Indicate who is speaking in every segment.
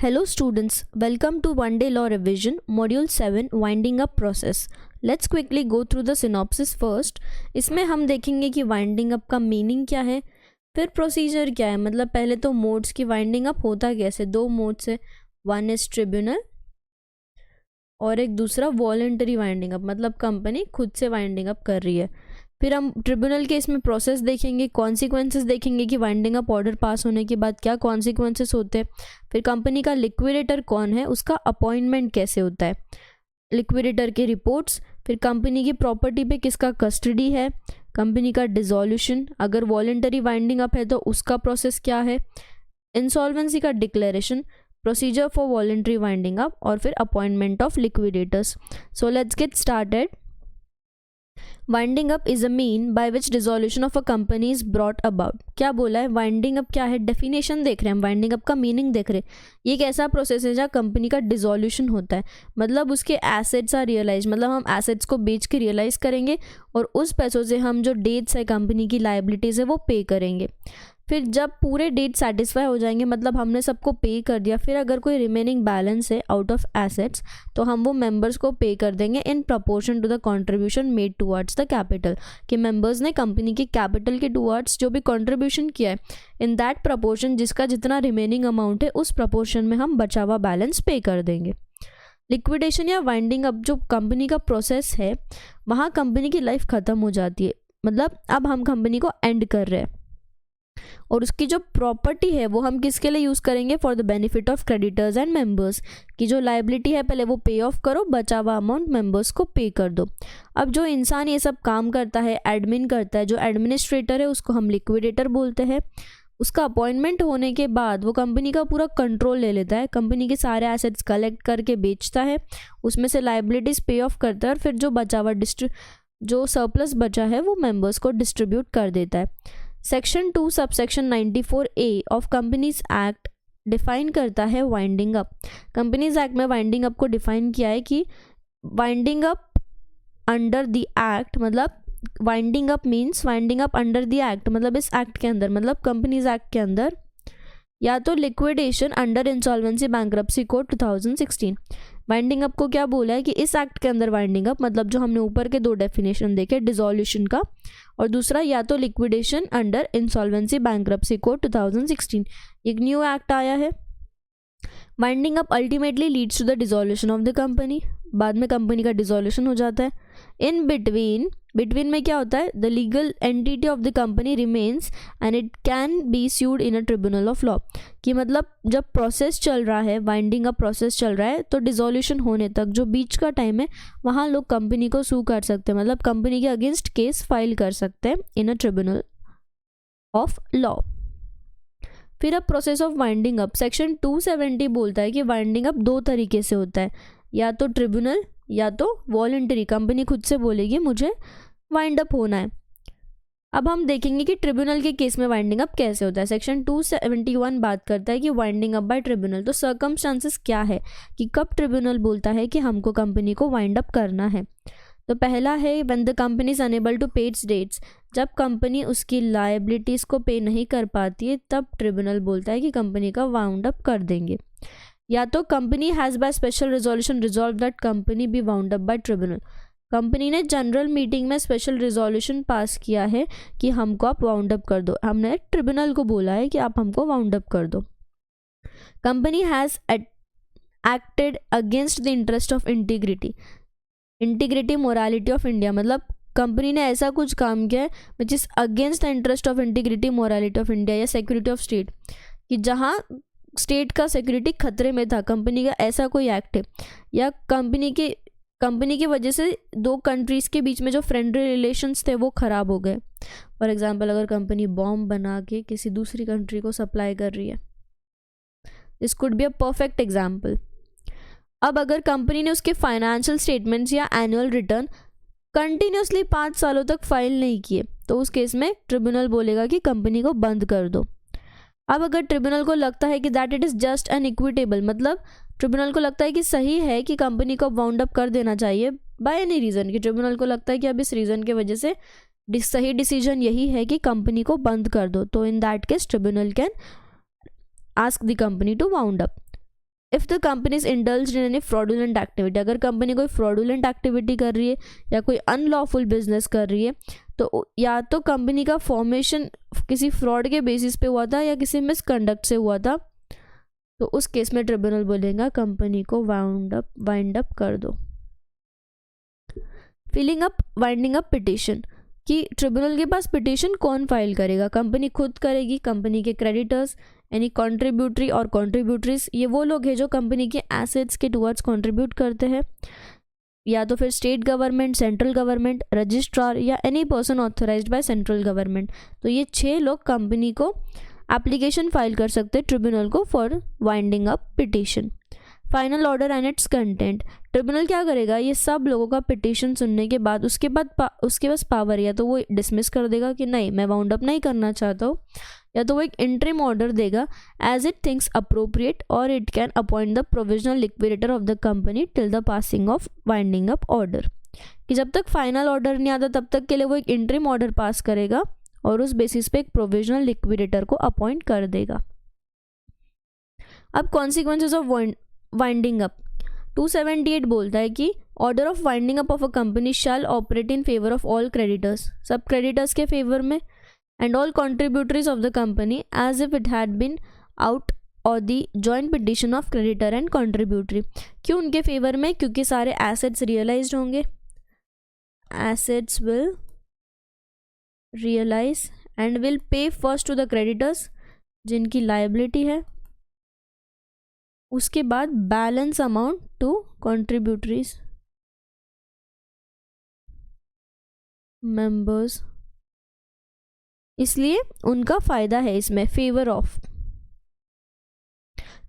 Speaker 1: Hello students, welcome to One Day Law Revision, Module 7 Winding Up Process. Let's quickly go through the synopsis first. इसमें हम देखेंगे कि winding up का meaning क्या है, फिर प्रोसीजर क्या है, मतलब पहले तो मोड्स की वाइंडिंग अप होता कैसे, दो मोड्स है, वन इज ट्रिब्यूनल और एक दूसरा वॉलंटरी वाइंडिंग अप, मतलब कंपनी खुद से वाइंडिंग अप कर रही है। फिर हम ट्रिब्यूनल के इसमें प्रोसेस देखेंगे, कॉन्सिक्वेंसेस देखेंगे कि वाइंडिंग अप ऑर्डर पास होने के बाद क्या कॉन्सिक्वेंसेस होते हैं। फिर कंपनी का लिक्विडेटर कौन है, उसका अपॉइंटमेंट कैसे होता है, लिक्विडेटर के रिपोर्ट्स, फिर कंपनी की प्रॉपर्टी पे किसका कस्टडी है, कंपनी का डिसोल्यूशन, अगर वॉलंटरी वाइंडिंग अप है तो उसका प्रोसेस क्या है, इंसॉल्वेंसी का declaration, procedure for voluntary winding up और फिर appointment of liquidators. So let's get started. Winding up is a mean by which dissolution of a company is brought about. क्या बोला है, वाइंडिंग अप क्या है, डेफिनेशन देख रहे हैं हम, वाइंडिंग अप का मीनिंग देख रहे हैं। ये एक ऐसा प्रोसेस है जहाँ कंपनी का डिसोल्यूशन होता है, मतलब उसके एसेट्स आर रियलाइज, मतलब हम एसेट्स को बेच के रियलाइज करेंगे और उस पैसों से हम जो डेट्स है कंपनी की लायबिलिटीज है वो पे करेंगे। फिर जब पूरे डेट सेटिस्फाई हो जाएंगे, मतलब हमने सबको पे कर दिया, फिर अगर कोई रिमेनिंग बैलेंस है आउट ऑफ एसेट्स तो हम वो मेंबर्स को पे कर देंगे in proportion to the contribution made towards the capital, कि मेंबर्स ने कंपनी के कैपिटल के टुवर्ड्स जो भी कंट्रीब्यूशन किया है इन दैट प्रपोर्शन, जिसका जितना रिमेनिंग अमाउंट है उस प्रपोर्शन में हम बचा हुआ बैलेंस पे कर देंगे। लिक्विडेशन या वाइंडिंग अप जो कंपनी का प्रोसेस है, वहाँ कंपनी की लाइफ ख़त्म हो जाती है, मतलब अब हम कंपनी को एंड कर रहे हैं और उसकी जो प्रॉपर्टी है वो हम किसके लिए यूज़ करेंगे, for the benefit of creditors and members, की जो लायबिलिटी है पहले वो पे ऑफ करो, बचा हुआ अमाउंट मेंबर्स को पे कर दो। अब जो इंसान ये सब काम करता है, एडमिन करता है, जो एडमिनिस्ट्रेटर है उसको हम लिक्विडेटर बोलते हैं। उसका अपॉइंटमेंट होने के बाद वो कंपनी का पूरा कंट्रोल ले लेता है, कंपनी के सारे एसेट्स कलेक्ट करके बेचता है, उसमें से लायबिलिटीज़ पे ऑफ करता है और फिर जो बचा हुआ जो सरप्लस बचा है वो मेंबर्स को डिस्ट्रीब्यूट कर देता है। Section 2 subsection 94A of companies act define करता है वाइंडिंग अप। कंपनीज एक्ट में वाइंडिंग अप को डिफाइन किया है कि winding up under the act, मतलब winding up means winding up under the act, मतलब इस एक्ट के अंदर, मतलब कंपनीज एक्ट के अंदर, या तो liquidation under insolvency bankruptcy code 2016। Winding up को क्या बोला है कि इस एक्ट के अंदर वाइंडिंग अप, मतलब जो हमने ऊपर के दो डेफिनेशन देखे, डिसोल्यूशन का और दूसरा या तो liquidation under insolvency bankruptcy code 2016, एक न्यू एक्ट आया है। Winding up ultimately leads to the dissolution of the company, बाद में कंपनी का डिसोल्यूशन हो जाता है। इन बिटवीन में क्या होता है, the legal entity of the company remains and it can be sued in a tribunal of law, कि मतलब जब प्रोसेस चल रहा है, वाइंडिंग अप प्रोसेस चल रहा है, तो डिसोल्यूशन होने तक जो बीच का टाइम है वहाँ लोग कंपनी को सू कर सकते हैं, मतलब कंपनी के अगेंस्ट केस फाइल कर सकते हैं इन अ ट्रिब्यूनल ऑफ लॉ। फिर अब process of winding up, section 270 बोलता है कि वाइंडिंग अप दो तरीके से होता है, या तो ट्रिब्यूनल या तो वॉलंटरी, कंपनी खुद से बोलेगी मुझे वाइंड अप होना है। अब हम देखेंगे कि ट्रिब्यूनल के केस में वाइंडिंग अप कैसे होता है। सेक्शन 271 बात करता है कि वाइंडिंग अप बाय ट्रिब्यूनल, तो सर्कमस्टांसेस क्या है कि कब ट्रिब्यूनल बोलता है कि हमको कंपनी को वाइंड अप करना है। तो पहला है when the company is unable to pay its debts, जब कंपनी उसकी लायबिलिटीज़ को पे नहीं कर पाती है तब ट्रिब्यूनल बोलता है कि कंपनी का वाउंड अप कर देंगे। या तो company has by special resolution resolved that company be wound up by tribunal, company ने जनरल मीटिंग में स्पेशल रिजोल्यूशन पास किया है कि हमको आप वाउंड अप कर दो, हमने ट्रिब्यूनल को बोला है कि आप हमको वाउंड अप कर दो। Company has acted against the interest of integrity morality of India, मतलब कंपनी ने ऐसा कुछ काम किया है which is against the interest of integrity morality of India या सिक्योरिटी ऑफ स्टेट, कि जहाँ स्टेट का सिक्योरिटी खतरे में था, कंपनी का ऐसा कोई एक्ट है, या कंपनी की वजह से दो कंट्रीज़ के बीच में जो फ्रेंडली रिलेशंस थे वो ख़राब हो गए। फॉर एग्जांपल अगर कंपनी बॉम्ब बना के किसी दूसरी कंट्री को सप्लाई कर रही है, this could be a perfect example. अब अगर कंपनी ने उसके फाइनेंशियल स्टेटमेंट्स या एनुअल रिटर्न कंटिन्यूसली 5 सालों तक फाइल नहीं किए तो उस केस में ट्रिब्यूनल बोलेगा कि कंपनी को बंद कर दो। अब अगर ट्रिब्यूनल को लगता है कि that it is just an equitable, मतलब ट्रिब्यूनल को लगता है कि सही है कि कंपनी को वाउंड अप कर देना चाहिए बाय एनी रीज़न, कि ट्रिब्यूनल को लगता है कि अब इस रीज़न की वजह से सही डिसीजन यही है कि कंपनी को बंद कर दो, तो in that case tribunal can ask the company to wound up. If the company is indulged in any fraudulent activity, अगर कंपनी कोई फ्रॉडुलेंट एक्टिविटी कर रही है या कोई अनलॉफुल बिजनेस कर रही है, तो या तो कंपनी का फॉर्मेशन किसी फ्रॉड के बेसिस पे हुआ था या किसी मिसकंडक्ट से हुआ था, तो उस केस में ट्रिब्यूनल बोलेगा कंपनी को वाइंड अप कर दो। वाइंडिंग अप पिटिशन, कि ट्रिब्यूनल के पास पिटिशन कौन फाइल करेगा, कंपनी खुद करेगी, कंपनी के क्रेडिटर्स यानी कॉन्ट्रीब्यूटरी और कॉन्ट्रीब्यूटरीज, ये वो लोग हैं जो कंपनी के एसेट्स के टुवर्ड्स कंट्रीब्यूट करते हैं, या तो फिर state government, central government, registrar या any person authorised by central government. तो ये 6 लोग कंपनी को एप्लीकेशन फाइल कर सकते हैं ट्रिब्यूनल को for winding up petition. Final order and it's content, tribunal क्या करेगा, ये सब लोगों का पिटिशन सुनने के बाद उसके पास पावर, या तो वो डिसमिस कर देगा कि नहीं मैं वाउंड अप नहीं करना चाहता हूँ, या तो वो एक इंटरिम ऑर्डर देगा एज इट थिंक्स अप्रोप्रिएट, और it can appoint the provisional liquidator of the company till the passing of winding up order, कि जब तक फाइनल ऑर्डर नहीं आता तब तक के लिए वो एक इंटरिम ऑर्डर पास करेगा और उस बेसिस पे एक प्रोविजनल लिक्विडेटर को अपॉइंट कर देगा। अब कॉन्सिक्वेंसेज ऑफ वाइंडिंग अप, 278 बोलता है कि order of winding up of a company shall operate in favour of all creditors, सब क्रेडिटर्स के फेवर में, and all contributories of the company as if it had been out और the joint petition of creditor and contributory. क्यों उनके favour में, क्योंकि सारे assets realised होंगे, assets will realise and will pay first to the creditors जिनकी liability है, उसके बाद balance amount to contributories members, इसलिए उनका फायदा है इसमें। Favour of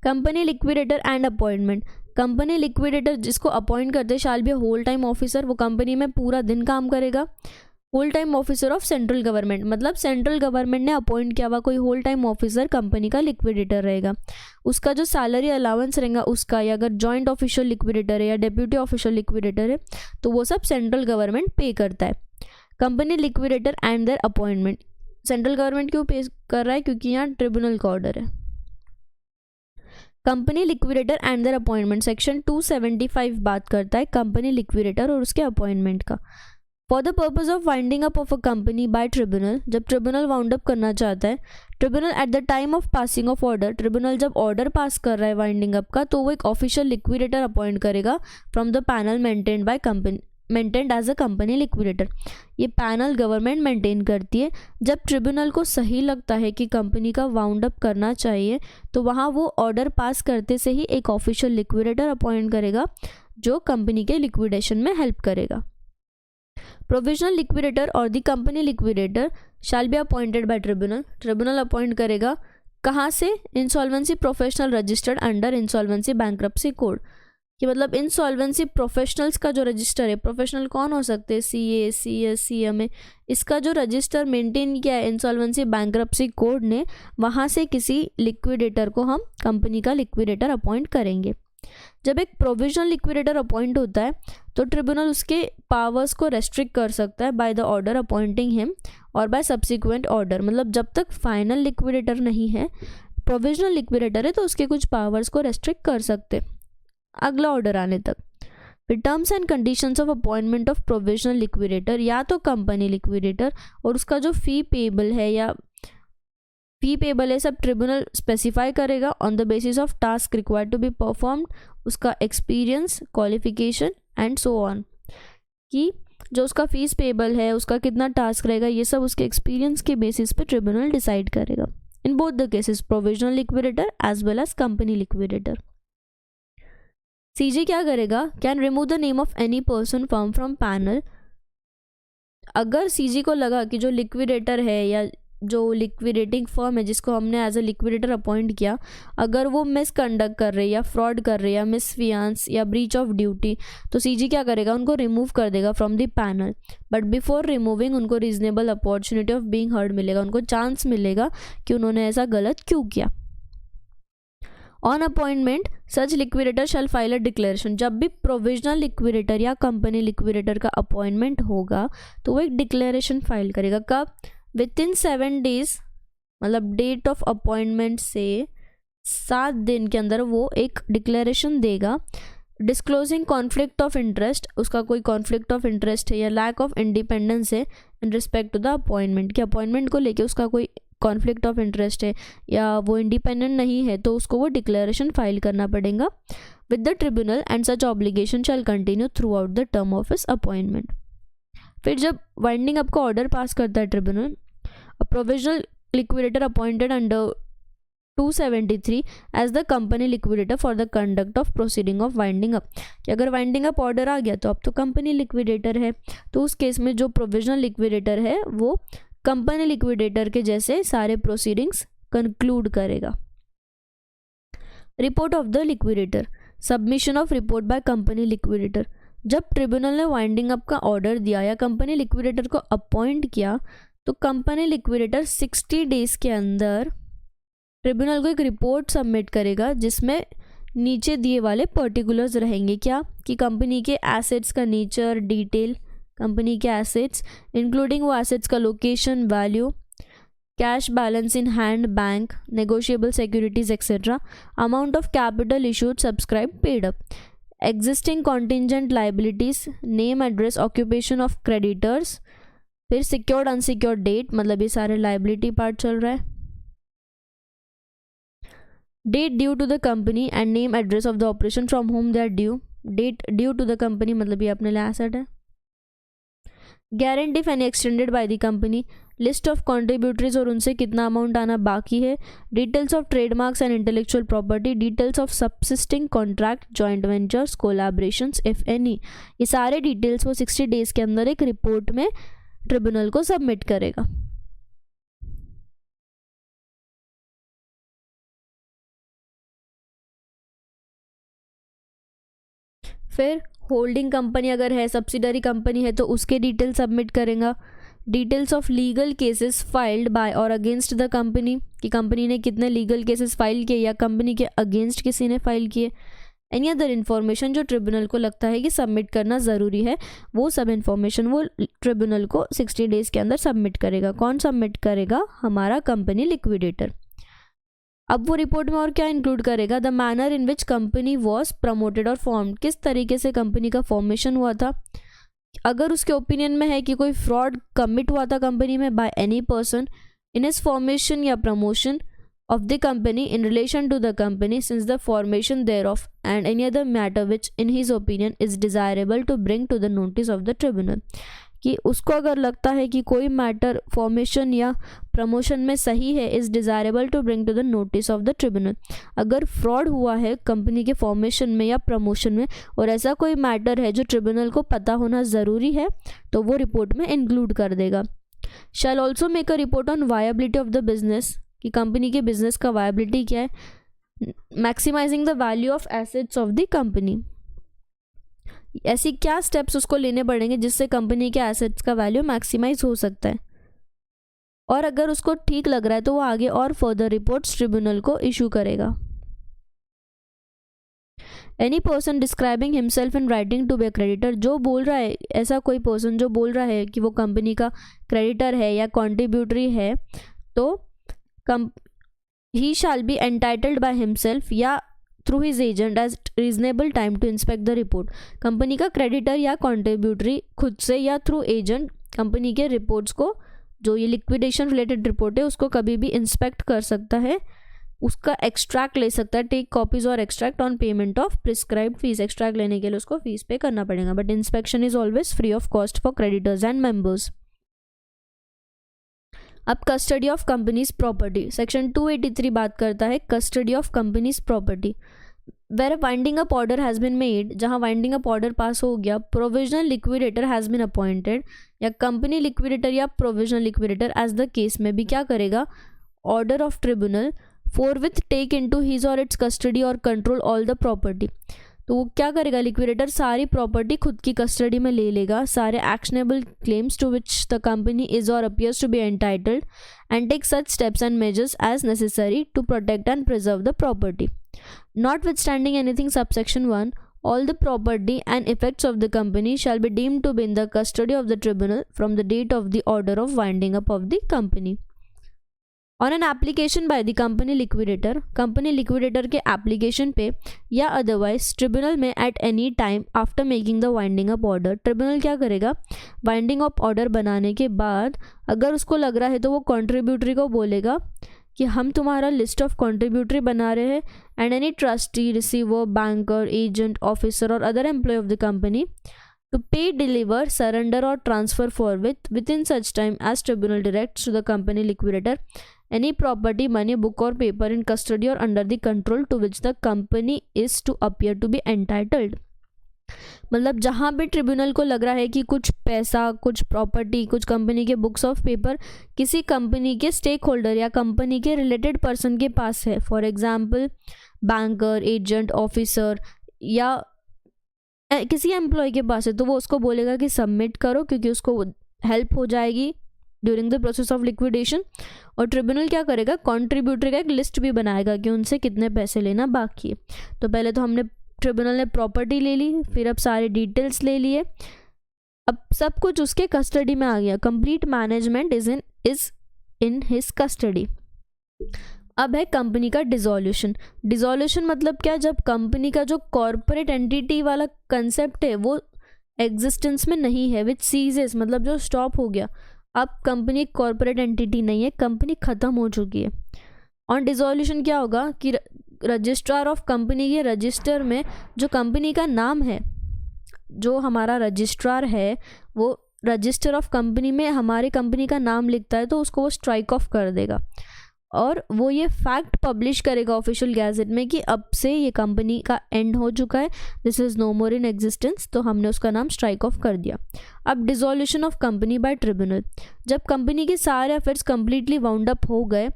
Speaker 1: company liquidator and appointment, company liquidator जिसको अपॉइंट करते shall be whole time officer, वो कंपनी में पूरा दिन काम करेगा। Whole time officer of central government, मतलब सेंट्रल गवर्नमेंट ने अपॉइंट किया हुआ कोई होल टाइम ऑफिसर कंपनी का लिक्विडेटर रहेगा, उसका जो सैलरी अलाउंस रहेगा उसका, या अगर जॉइंट ऑफिशियल लिक्विडेटर है या डेप्यूटी ऑफिशियल लिक्विडेटर है तो वो सब सेंट्रल गवर्नमेंट पे करता है। Company liquidator and there appointment, central government क्यों पे कर रहा है, क्योंकि यहाँ ट्रिब्यूनल का ऑर्डर है। Company liquidator and there appointment, section 275 बात करता है कंपनी लिक्विडेटर और उसके अपॉइंटमेंट का। For the purpose of winding up of a company by tribunal, जब ट्रिब्यूनल वाउंड अप करना चाहता है, tribunal at the time of passing of order, tribunal जब ऑर्डर पास कर रहा है वाइंडिंग अप का, तो वो एक ऑफिशियल लिक्विडेटर अपॉइंट करेगा from the panel maintained by company, maintained as a company liquidator. ये पैनल गवर्नमेंट मेंटेन करती है। जब ट्रिब्यूनल को सही लगता है कि कंपनी का वाउंड अप करना चाहिए तो वहाँ वो ऑर्डर पास करते से ही एक ऑफिशियल लिक्विडेटर अपॉइंट करेगा जो कंपनी के लिक्विडेशन में हेल्प करेगा। प्रोविजनल लिक्विडेटर और the company liquidator shall be appointed by tribunal, tribunal appoint करेगा कहाँ से, insolvency professional registered under insolvency bankruptcy code, कि मतलब इंसॉल्वेंसी प्रोफेशनल्स का जो रजिस्टर है, प्रोफेशनल कौन हो सकते हैं, CA, CS, CMA, इसका जो रजिस्टर मेंटेन किया है इंसॉल्वेंसी बैंक्रप्सी कोड ने, वहाँ से किसी लिक्विडेटर को हम कंपनी का लिक्विडेटर अपॉइंट करेंगे। जब एक प्रोविजनल लिक्विडेटर अपॉइंट होता है तो ट्रिब्यूनल उसके पावर्स को रेस्ट्रिक्ट कर सकता है by the order appointing him और बाय सब्सिक्वेंट ऑर्डर, मतलब जब तक फाइनल लिक्विडेटर नहीं है, प्रोविजनल लिक्विडेटर है तो उसके कुछ पावर्स को रेस्ट्रिक्ट कर सकते अगला ऑर्डर आने तक। फिर terms and conditions of appointment of provisional liquidator, या तो कंपनी लिक्विडेटर और उसका जो फी पेबल है सब ट्रिब्यूनल स्पेसिफाई करेगा on the basis of task required to be performed, उसका experience, qualification and so on, कि जो उसका फीस पेबल है, उसका कितना टास्क रहेगा, ये सब उसके एक्सपीरियंस के बेसिस पे ट्रिब्यूनल डिसाइड करेगा in both the cases, provisional liquidator as well as company liquidator. CG क्या करेगा, can remove the name of any person firm from panel, अगर CG को लगा कि जो लिक्विडेटर है या जो लिक्विडेटिंग फर्म है जिसको हमने एज अ लिक्विडेटर अपॉइंट किया, अगर वो मिसकंडक्ट कर रहे या फ्रॉड कर रहे या मिसफियांस या ब्रीच ऑफ ड्यूटी, तो CG क्या करेगा, उनको रिमूव कर देगा from the panel. But before removing उनको reasonable opportunity of being heard मिलेगा, उनको चांस मिलेगा कि उन्होंने ऐसा गलत क्यों किया। On appointment such liquidator shall file a declaration, जब भी प्रोविजनल लिक्विडेटर या कंपनी लिक्विडेटर का अपॉइंटमेंट होगा तो वो एक डिक्लेरेशन फाइल करेगा। कब, विद इन 7 days, मतलब डेट ऑफ अपॉइंटमेंट से 7 दिन के अंदर वो एक डिक्लेरेशन देगा डिस्क्लोजिंग कॉन्फ्लिक्ट ऑफ इंटरेस्ट, उसका कोई कॉन्फ्लिक्ट ऑफ इंटरेस्ट है या लैक ऑफ इंडिपेंडेंस है in respect to the appointment, कि अपॉइंटमेंट को लेके उसका कोई कॉन्फ्लिक्ट ऑफ इंटरेस्ट है या वो इंडिपेंडेंट नहीं है, तो उसको वो डिक्लेरेशन फाइल करना पड़ेगा with the tribunal and such obligation shall continue throughout the term of his appointment. फिर जब वाइंडिंग अप का ऑर्डर पास करता है tribunal, a provisional liquidator appointed under 273 as the company liquidator for the conduct of proceeding of winding up, कि अगर winding up order आ गया तो अब तो कंपनी लिक्विडेटर है, तो उस केस में जो प्रोविजनल लिक्विडेटर है वो कंपनी लिक्विडेटर के जैसे सारे प्रोसीडिंग्स कंक्लूड करेगा। Report of the liquidator, submission of report by company liquidator. जब ट्रिब्यूनल ने वाइंडिंग अप का ऑर्डर दिया या कंपनी लिक्विडेटर को अपॉइंट किया, तो कंपनी लिक्विडेटर 60 डेज के अंदर ट्रिब्यूनल को एक रिपोर्ट सबमिट करेगा जिसमें नीचे दिए वाले पर्टिकुलर्स रहेंगे, क्या कि कंपनी के एसेट्स का नेचर, डिटेल कंपनी के एसेट्स इंक्लूडिंग वो एसेट्स का location, value, cash balance in hand, bank, negotiable securities etcetera, amount of capital issued, subscribed, paid up, existing contingent liabilities, name, address, occupation of creditors, फिर secured unsecured debt, मतलब ये सारे liability part चल रहा है, debt due to the company and name address of the operation from whom they are due, debt due to the company मतलब ये अपने लिए एसेट है, guarantee if any extended by the company, list of contributories और उनसे कितना amount आना बाकी है, details of trademarks and intellectual property, details of subsisting contract, joint ventures, collaborations if any, ये सारे डिटेल्स वो 60 डेज के अंदर एक रिपोर्ट में ट्रिब्यूनल को सबमिट करेगा। फिर होल्डिंग कंपनी अगर है, सब्सिडरी कंपनी है तो उसके डिटेल सबमिट करेगा, details of legal cases filed by और अगेंस्ट द कंपनी, कि कंपनी ने कितने लीगल केसेस फाइल किए या कंपनी के अगेंस्ट किसी ने फाइल किए, एनी अदर इन्फॉर्मेशन जो ट्रिब्यूनल को लगता है कि सबमिट करना ज़रूरी है, वो सब इन्फॉर्मेशन वो ट्रिब्यूनल को 60 डेज़ के अंदर सबमिट करेगा। कौन सबमिट करेगा? हमारा कंपनी लिक्विडेटर। अब वो रिपोर्ट में और क्या इंक्लूड करेगा? The manner in which company was promoted और फॉर्म्ड, किस तरीके से कंपनी का फॉर्मेशन हुआ था। अगर उसके ओपिनियन में है कि कोई फ्रॉड कमिट हुआ था कंपनी में by any person in is formation या promotion of the company in relation to the company since the formation thereof and any other matter which in his opinion is desirable to bring to the notice of the tribunal, कि उसको अगर लगता है कि कोई matter formation या promotion में सही है, is desirable to bring to the notice of the tribunal. अगर फ्रॉड हुआ है कंपनी के फॉर्मेशन में या प्रमोशन में और ऐसा कोई मैटर है जो ट्रिब्यूनल को पता होना ज़रूरी है, तो वो रिपोर्ट में इंक्लूड कर देगा। Shall also make a report on viability of the business, कि कंपनी के बिजनेस का वायबिलिटी क्या है, maximising the value of assets of the company. ऐसी क्या स्टेप्स उसको लेने पड़ेंगे जिससे कंपनी के एसेट्स का वैल्यू मैक्सिमाइज हो सकता है, और अगर उसको ठीक लग रहा है तो वो आगे और फर्दर रिपोर्ट्स ट्रिब्यूनल को इशू करेगा। Any person describing himself in writing to be a creditor, जो बोल रहा है, ऐसा कोई पर्सन जो बोल रहा है कि वो कंपनी का क्रेडिटर है या कॉन्ट्रीब्यूटरी है, तो he shall be entitled by himself या through his agent as reasonable time to inspect the report। Company का क्रेडिटर या कॉन्ट्रीब्यूटरी खुद से या थ्रू एजेंट कंपनी के रिपोर्ट्स को, जो ये लिक्विडेशन रिलेटेड रिपोर्ट है, उसको कभी भी इंस्पेक्ट कर सकता है, उसका एक्सट्रैक्ट ले सकता है, टेक कॉपीज और extract on payment of prescribed fees. Extract लेने के लिए उसको फीस पे करना पड़ेगा, but inspection is always free of cost for creditors and members. अब custody of company's property, section 283 बात करता है custody of company's property. Where winding up order has been made, जहाँ वाइंडिंग अप ऑर्डर पास हो गया, provisional liquidator has been appointed, या company liquidator या provisional liquidator as the case में भी क्या करेगा, order of tribunal forthwith take into his और इट्स कस्टडी और कंट्रोल ऑल द प्रॉपर्टी। तो वो क्या करेगा, लिक्विडेटर सारी प्रॉपर्टी खुद की कस्टडी में ले लेगा, सारे actionable claims to which the company is और appears to be entitled, and take such steps and measures as necessary to protect and preserve the property. Notwithstanding anything subsection 1, all the property and effects of the company shall be deemed to be in the custody of the tribunal from the date of the order of winding up of the company। On an application by the company liquidator के application पे या otherwise tribunal में at any time after making the winding up order, tribunal क्या करेगा, winding up order बनाने के बाद अगर उसको लग रहा है तो वो कॉन्ट्रीब्यूटरी को बोलेगा कि हम तुम्हारा लिस्ट ऑफ कॉन्ट्रीब्यूटरी बना रहे हैं, and any trustee, receiver, banker, agent, officer और other employ of the company to pay, deliver, surrender or transfer forthwith within such time as tribunal directs to the company liquidator any property, money, book or paper in custody or under the control to which the company is to appear to be entitled. मतलब जहाँ पे tribunal को लग रहा है कि कुछ पैसा, कुछ प्रॉपर्टी, कुछ कंपनी के बुक्स ऑफ पेपर किसी कंपनी के स्टेक होल्डर या कंपनी के रिलेटेड पर्सन के पास है, for example banker, agent, officer या किसी एम्प्लॉय के पास है, तो वो उसको बोलेगा कि सबमिट करो क्योंकि उसको हेल्प हो जाएगी during the process of liquidation. और ट्रिब्यूनल क्या करेगा, कॉन्ट्रीब्यूटरी का एक लिस्ट भी बनाएगा कि उनसे कितने पैसे लेना बाकी है। तो पहले तो हमने ट्रिब्यूनल ने प्रॉपर्टी ले ली, फिर अब सारे डिटेल्स ले लिए, अब सब कुछ उसके कस्टडी में आ गया, complete management is in his custody. अब है कंपनी का डिसॉल्यूशन मतलब क्या, जब कंपनी का जो कॉर्पोरेट एंटिटी वाला कंसेप्ट है वो एग्जिस्टेंस में नहीं है, विच सीजेस मतलब जो स्टॉप हो गया, अब कंपनी एक कॉर्पोरेट एंटिटी नहीं है, कंपनी ख़त्म हो चुकी है। ऑन डिसॉल्यूशन क्या होगा कि रजिस्ट्रार ऑफ कंपनी के रजिस्टर में जो कंपनी का नाम है, जो हमारा रजिस्ट्रार है वो रजिस्टर ऑफ कंपनी में हमारी कंपनी का नाम लिखता है तो उसको वो स्ट्राइक ऑफ कर देगा और वो ये फैक्ट पब्लिश करेगा ऑफिशियल गैजेट में कि अब से ये कंपनी का एंड हो चुका है, this is no more in existence, तो हमने उसका नाम स्ट्राइक ऑफ कर दिया। अब dissolution of company by tribunal, जब कंपनी के सारे अफेयर्स कंप्लीटली वाउंड अप हो गए,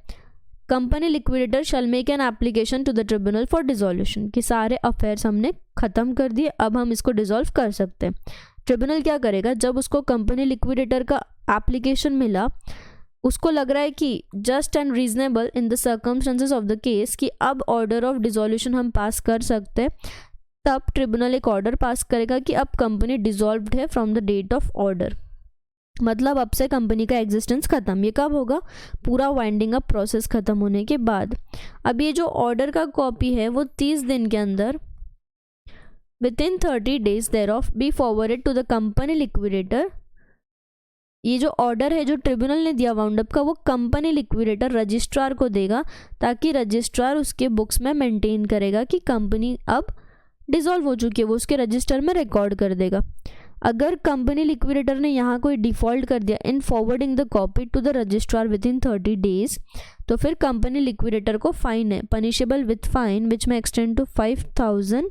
Speaker 1: company liquidator shall make an application to the tribunal for dissolution, कि सारे अफेयर्स हमने ख़त्म कर दिए, अब हम इसको डिसॉल्व कर सकते हैं। ट्रिब्यूनल क्या करेगा, जब उसको कंपनी लिक्विडेटर का एप्लीकेशन मिला, उसको लग रहा है कि just and reasonable in the circumstances of the case कि अब ऑर्डर ऑफ डिसॉल्यूशन हम पास कर सकते हैं, तब ट्रिब्यूनल एक ऑर्डर पास करेगा कि अब कंपनी डिसॉल्व्ड है from the date of order, मतलब अब से कंपनी का एग्जिस्टेंस ख़त्म। ये कब होगा, पूरा वाइंडिंग अप प्रोसेस ख़त्म होने के बाद। अब ये जो ऑर्डर का कॉपी है वो 30 दिन के अंदर with in 30 days thereof be forwarded to the company liquidator. ये जो ऑर्डर है जो ट्रिब्यूनल ने दिया वाउंड अप का, वो कंपनी लिक्विडेटर रजिस्ट्रार को देगा ताकि रजिस्ट्रार उसके बुक्स में मेंटेन करेगा कि कंपनी अब डिसॉल्व हो चुकी है, वो उसके रजिस्टर में रिकॉर्ड कर देगा। अगर कंपनी लिक्विडेटर ने यहाँ कोई डिफ़ॉल्ट कर दिया in forwarding the copy to the registrar with in 30 days, तो फिर कंपनी लिक्विडेटर को फाइन है, punishable with fine which may extend to 5,000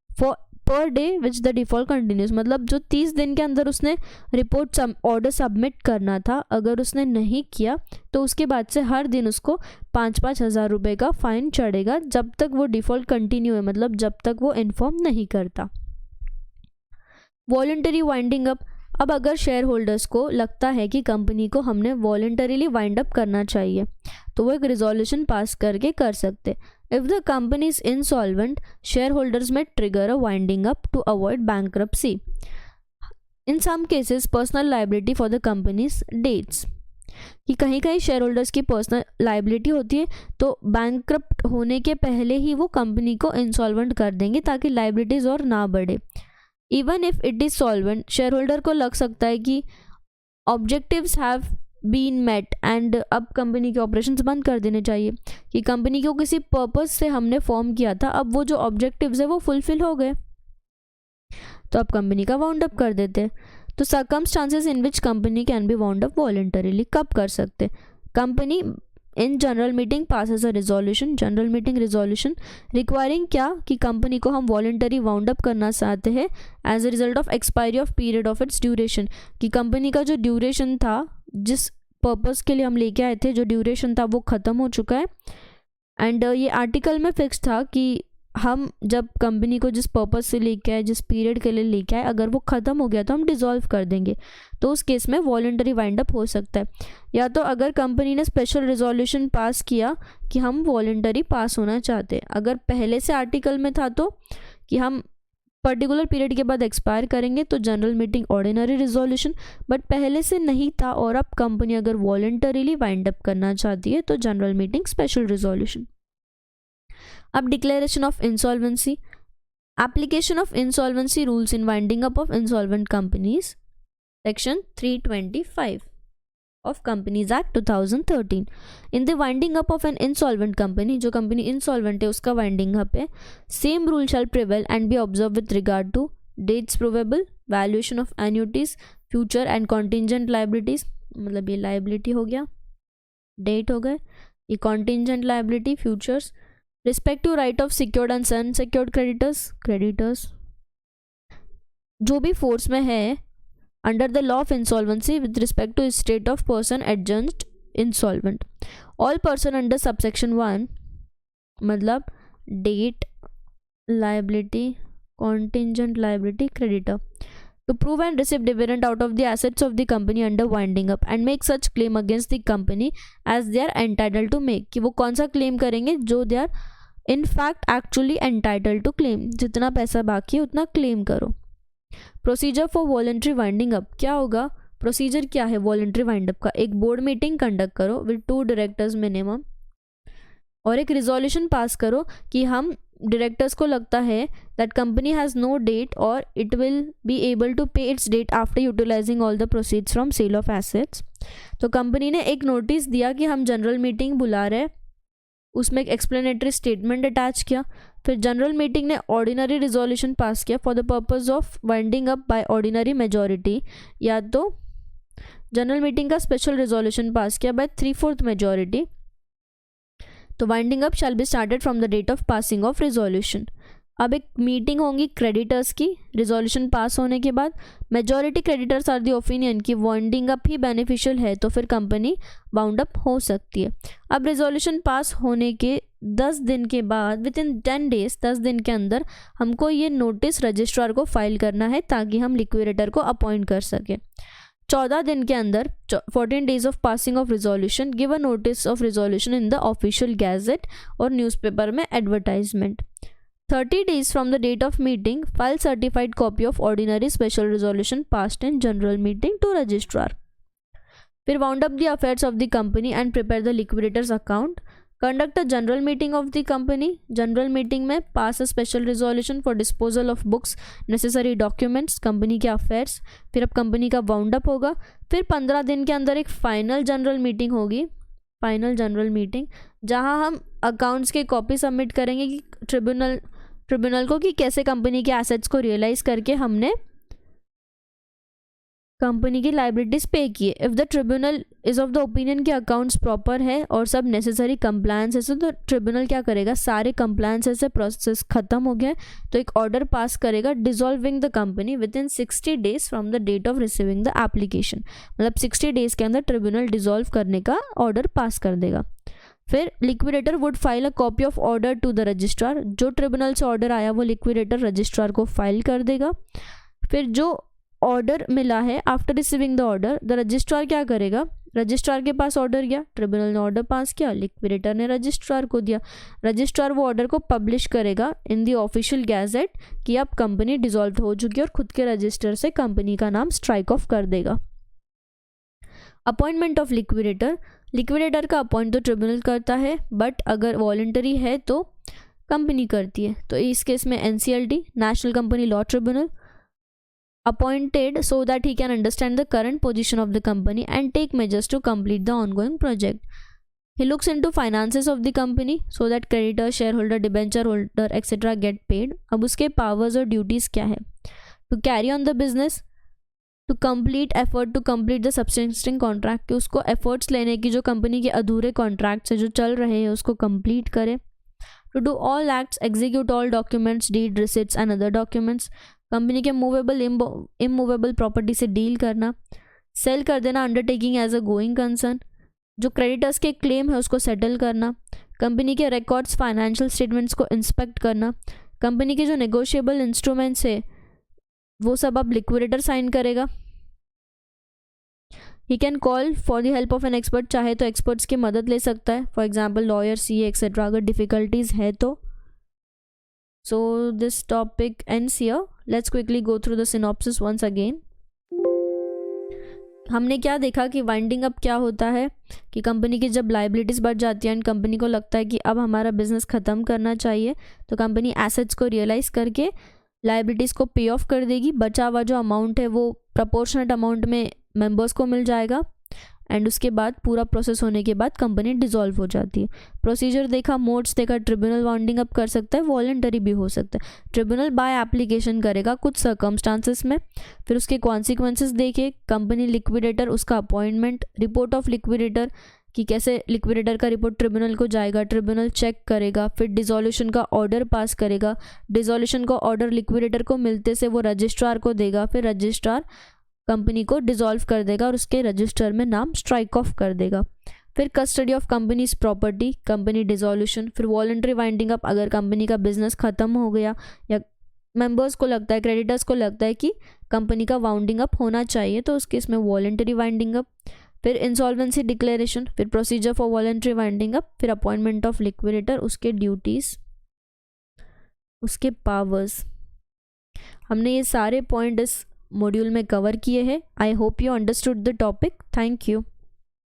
Speaker 1: for per day which the default continues. मतलब जो 30 दिन के अंदर उसने रिपोर्ट ऑर्डर सबमिट करना था, अगर उसने नहीं किया तो उसके बाद से हर दिन उसको 5-5 हज़ार रुपये का फ़ाइन चढ़ेगा, जब तक वो डिफ़ॉल्ट कंटिन्यू है, मतलब जब तक वो इन्फॉर्म नहीं करता। वॉलंटरी वाइंडिंग अप, अब अगर शेयर होल्डर्स को लगता है कि कंपनी को हमने वॉलंटरीली वाइंड अप करना चाहिए तो वो एक रिजोल्यूशन पास करके कर सकते। If the company is insolvent, share holders may trigger a winding up to avoid bankruptcy. In some cases personal liability for the company's debts, कि कहीं कहीं शेयर होल्डर्स की पर्सनल लाइबिलिटी होती है तो बैंक्रप्ट होने के पहले ही वो कंपनी को इंसॉल्वेंट कर देंगे ताकि लाइबिलिटीज़ और ना बढ़े। Even if it is solvent, share holder को लग सकता है कि objectives have been met and अब कंपनी के ऑपरेशंस बंद कर देने चाहिए, कि कंपनी को किसी पर्पस से हमने फॉर्म किया था, अब वो जो ऑब्जेक्टिव्स है वो फुलफिल हो गए, तो अब कंपनी का वाउंड अप कर देते हैं। तो circumstances in which company can be wound up voluntarily, कब कर सकते, company in general meeting passes a resolution, general meeting resolution requiring क्या, कि कंपनी को हम वॉलंटरी वाउंड अप करना चाहते हैं as a result of expiry of period of its duration, कि कंपनी का जो ड्यूरेशन था, जिस पर्पस के लिए हम लेके आए थे, जो ड्यूरेशन था वो ख़त्म हो चुका है। एंड ये आर्टिकल में फिक्स था कि हम जब कंपनी को जिस पर्पस से लेके आए, जिस पीरियड के लिए लेके आए, अगर वो ख़त्म हो गया तो हम डिसॉल्व कर देंगे, तो उस केस में वॉलंटरी वाइंड अप हो सकता है। या तो अगर कंपनी ने स्पेशल रिजोल्यूशन पास किया कि हम वॉलंटरी पास होना चाहते हैं, अगर पहले से आर्टिकल में था तो कि हम पर्टिकुलर पीरियड के बाद एक्सपायर करेंगे तो general meeting ordinary resolution, but पहले से नहीं था और अब कंपनी अगर वॉलंटरीली वाइंड अप करना चाहती है तो जनरल मीटिंग स्पेशल रिजोल्यूशन। अब declaration of insolvency, application of insolvency rules in winding up of insolvent companies, section 325 of Companies Act 2013. In the winding up of an insolvent company, जो company insolvent है उसका winding up है, same rule shall prevail and be observed with regard to dates provable, valuation of annuities, future and contingent liabilities, मतलब ये liability हो गया, date हो गए, ये contingent liability, futures, respective right of secured and unsecured creditors, जो भी force में है under the law of insolvency with respect to state of person adjudged insolvent. All person under subsection 1 मतलब date, liability, contingent liability, creditor to prove and receive dividend out of the assets of the company under winding up and make such claim against the company as they are entitled to make. कि वो कौन सा claim करेंगे जो they are in fact actually entitled to claim, जितना पैसा बाकी है उतना claim करो। Procedure for voluntary winding up, क्या होगा, प्रोसीजर क्या है वॉलंटरी वाइंड अप का, एक बोर्ड मीटिंग कंडक्ट करो विद 2 डायरेक्टर्स मिनिमम और एक रिजोल्यूशन पास करो कि हम डायरेक्टर्स को लगता है that company has no debt और it will be able to pay its debt after utilising all the proceeds from sale of assets. तो कंपनी ने एक नोटिस दिया कि हम जनरल मीटिंग बुला रहे हैं, उसमें एक एक्सप्लेनेटरी स्टेटमेंट अटैच किया, फिर जनरल मीटिंग ने ऑर्डिनरी रिजोल्यूशन पास किया for the purpose of winding up by ordinary majority, या तो जनरल मीटिंग का स्पेशल रिजोल्यूशन पास किया बाय 3/4 मेजॉरिटी। तो winding up shall be started from the date of passing of resolution. अब एक meeting होगी creditors की रिजोल्यूशन पास होने के बाद, majority creditors are the opinion कि वाइंडिंग अप ही बेनिफिशियल है तो फिर कंपनी बाउंड अप हो सकती है। अब रिजोल्यूशन पास होने के 10 दिन के बाद, विद इन 10 डेज, 10 दिन के अंदर हमको ये नोटिस रजिस्ट्रार को फाइल करना है ताकि हम लिक्विडेटर को अपॉइंट कर सकें। 14 दिन के अंदर 14 days of passing of resolution give a notice of resolution in the official gazette और न्यूज़पेपर में advertisement. 30 days from the date of meeting, file certified copy of ordinary special resolution passed in general meeting to registrar. फिर wound up the affairs of the company and prepare the liquidator's account. Conduct a general meeting of the company. General meeting में pass a special resolution for disposal of books, necessary documents, company के affairs. फिर अब company का wound up होगा। फिर 15 दिन के अंदर एक final general meeting होगी, फाइनल जनरल मीटिंग, जहां हम अकाउंट्स के कॉपी सबमिट करेंगे कि ट्रिब्यूनल को कि कैसे कंपनी के एसेट्स को रियलाइज करके हमने कंपनी की लाइबिलिटीज पे किए। If the tribunal is of the opinion कि अकाउंट्स प्रॉपर है और सब नेसेसरी कंप्लायंस है, तो ट्रिब्यूनल क्या करेगा, सारे कंप्लायंस से प्रोसेस खत्म हो गया तो एक ऑर्डर पास करेगा dissolving the company within 60 days from the date of receiving the application. मतलब 60 डेज के अंदर ट्रिब्यूनल डिसॉल्व करने का ऑर्डर पास कर देगा। फिर liquidator would file a copy of order to the registrar, जो ट्रिब्यूनल से ऑर्डर आया वो लिक्विडेटर रजिस्ट्रार को फाइल कर देगा। फिर जो ऑर्डर मिला है after receiving the order, the registrar क्या करेगा, रजिस्ट्रार के पास ऑर्डर गया, ट्रिब्यूनल ने ऑर्डर पास किया, लिक्विडेटर ने रजिस्ट्रार को दिया, रजिस्ट्रार वो ऑर्डर को पब्लिश करेगा इन द ऑफिशियल गैजेट कि अब कंपनी डिसॉल्व हो चुकी है और खुद के रजिस्टर से कंपनी का नाम स्ट्राइक ऑफ कर देगा। अपॉइंटमेंट ऑफ लिक्विडेटर, लिक्विडेटर का अपॉइंट तो ट्रिब्यूनल करता है बट अगर वॉलंटरी है तो कंपनी करती है। तो इस केस में NCLT, national company law tribunal, appointed so that he can understand the current position of the company and take measures to complete the ongoing project. He looks into finances of the company so that creditor, shareholder, debenture holder etc. get paid. अब उसके powers और duties क्या है, to carry on the business, to complete effort to complete the subsisting contract, कि उसको efforts लेने की जो कंपनी के अधूरे contracts है जो चल रहे हैं उसको complete करे, to do all acts, execute all documents, deed, receipts and other documents, कंपनी के मूवेबल इमूवेबल प्रॉपर्टी से डील करना, सेल कर देना undertaking as a going concern, जो क्रेडिटर्स के क्लेम है उसको सेटल करना, कंपनी के रिकॉर्ड्स फाइनेंशियल स्टेटमेंट्स को इंस्पेक्ट करना, कंपनी के जो नेगोशिएबल इंस्ट्रूमेंट्स है वो सब अब लिक्विडेटर साइन करेगा। He can call for the help of an expert, चाहे तो एक्सपर्ट्स की मदद ले सकता है, for example lawyer, CA etcetera, अगर डिफ़िकल्टीज है तो। So this topic ends here. Let's quickly go through the synopsis once again. हमने क्या देखा कि वाइंडिंग अप क्या होता है कि कंपनी की जब लाइबिलिटीज़ बढ़ जाती है एंड कंपनी को लगता है कि अब हमारा बिजनेस ख़त्म करना चाहिए, तो कंपनी एसेट्स को रियलाइज़ करके लाइबिलिटीज़ को पे ऑफ कर देगी। बचा हुआ जो अमाउंट है वो प्रपोर्शनेट अमाउंट में मेंबर्स को मिल जाएगा एंड उसके बाद पूरा प्रोसेस होने के बाद कंपनी डिसॉल्व हो जाती है। प्रोसीजर देखा, मोड्स देखा, ट्रिब्यूनल वाइंडिंग अप कर सकता है, वॉलंटरी भी हो सकता है। ट्रिब्यूनल बाय एप्लीकेशन करेगा कुछ सर्कमस्टांसिस में। फिर उसके कॉन्सिक्वेंसेस देखे, कंपनी लिक्विडेटर, उसका अपॉइंटमेंट, रिपोर्ट ऑफ लिक्विडेटर कि कैसे लिक्विडेटर का रिपोर्ट ट्रिब्यूनल को जाएगा, ट्रिब्यूनल चेक करेगा, फिर डिसोल्यूशन का ऑर्डर पास करेगा। डिसोल्यूशन का ऑर्डर लिक्विडेटर को मिलते से वो रजिस्ट्रार को देगा, फिर रजिस्ट्रार कंपनी को डिसॉल्व कर देगा और उसके रजिस्टर में नाम स्ट्राइक ऑफ कर देगा। फिर custody of company's property, company dissolution, फिर वॉलंटरी वाइंडिंग अप अगर कंपनी का बिजनेस ख़त्म हो गया या मेंबर्स को लगता है, क्रेडिटर्स को लगता है कि कंपनी का वाउंडिंग अप होना चाहिए, तो उस केस में वॉलंटरी वाइंडिंग अप। फिर इंसॉल्वेंसी डिक्लेरेशन, फिर procedure for voluntary winding up, फिर अपॉइंटमेंट ऑफ लिक्विडेटर, उसके ड्यूटीज़, उसके पावर्स। हमने ये सारे पॉइंट इस मॉड्यूल में कवर किए हैं। I hope you understood the topic. Thank you.